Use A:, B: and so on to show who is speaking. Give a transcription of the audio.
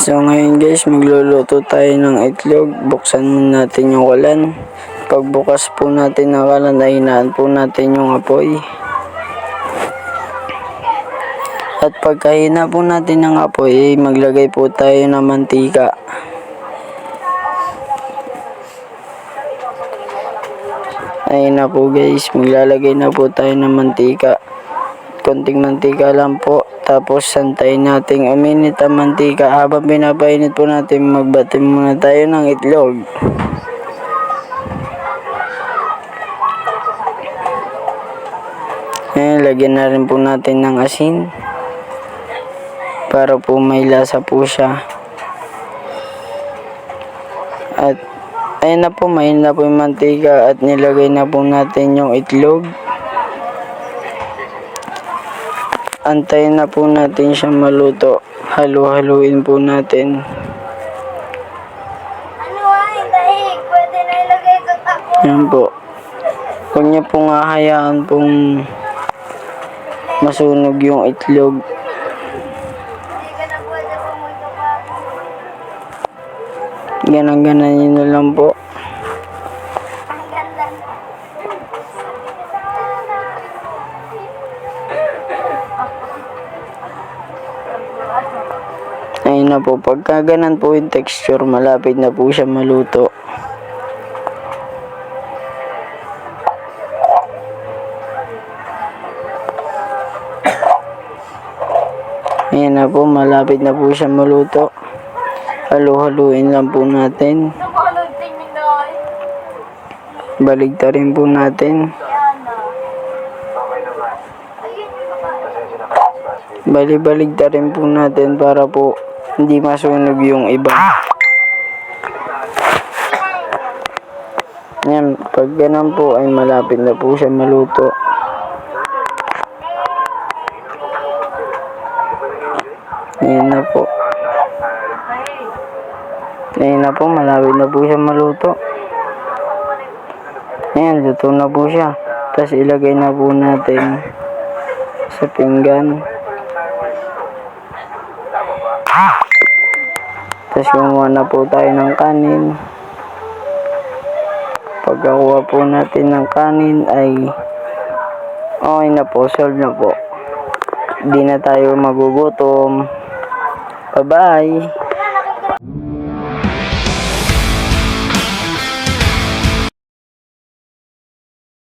A: So ngayon guys, magluluto tayo ng itlog. Buksan muna natin yung kalan. Pagbukas po natin ng kalan ay hinaan po natin yung apoy. At pagkahina po natin ng apoy, maglagay po tayo ng mantika. Ayun na po guys, maglalagay na po tayo ng mantika. Konting mantika lang po. Tapos santayin natin uminit ang mantika. Habang pinapainit po natin, magbati muna tayo ng itlog. Ayan, lagyan na rin po natin ng asin. Para po may lasa po siya. At ayun na po, mainit na po yung mantika at nilagay na po natin yung itlog. Antayin na po natin siya maluto. Halu-haluin po natin.
B: Pwede na ilagay sa tapo.
A: Yan po. Huwag niyo pong hahayaan pong masunog yung itlog.
B: Hindi ka na pwede pumunta pa.
A: Ganan-ganan niyo na lang po.
B: Ang ganda.
A: Ayun na po. Pagka ganan po yung texture, malapit na po siya maluto. Ayan na po, malapit na po siya maluto. Halu-haluin lang po natin. Baligtarin po natin. Bali-baligtarin po natin para po hindi masunog yung iba. Ayan, pag ganun po ay malapit na po siya maluto. Ayan na po. Ayan na po, malapit na po siya maluto. Ayan, luto na po siya. Tapos ilagay na po natin sa pinggan. Tapos kumuha na po tayo ng kanin. Pagkakuha po natin ng kanin ay okay na po, solve na po. Hindi na tayo magugutom. Bye-bye!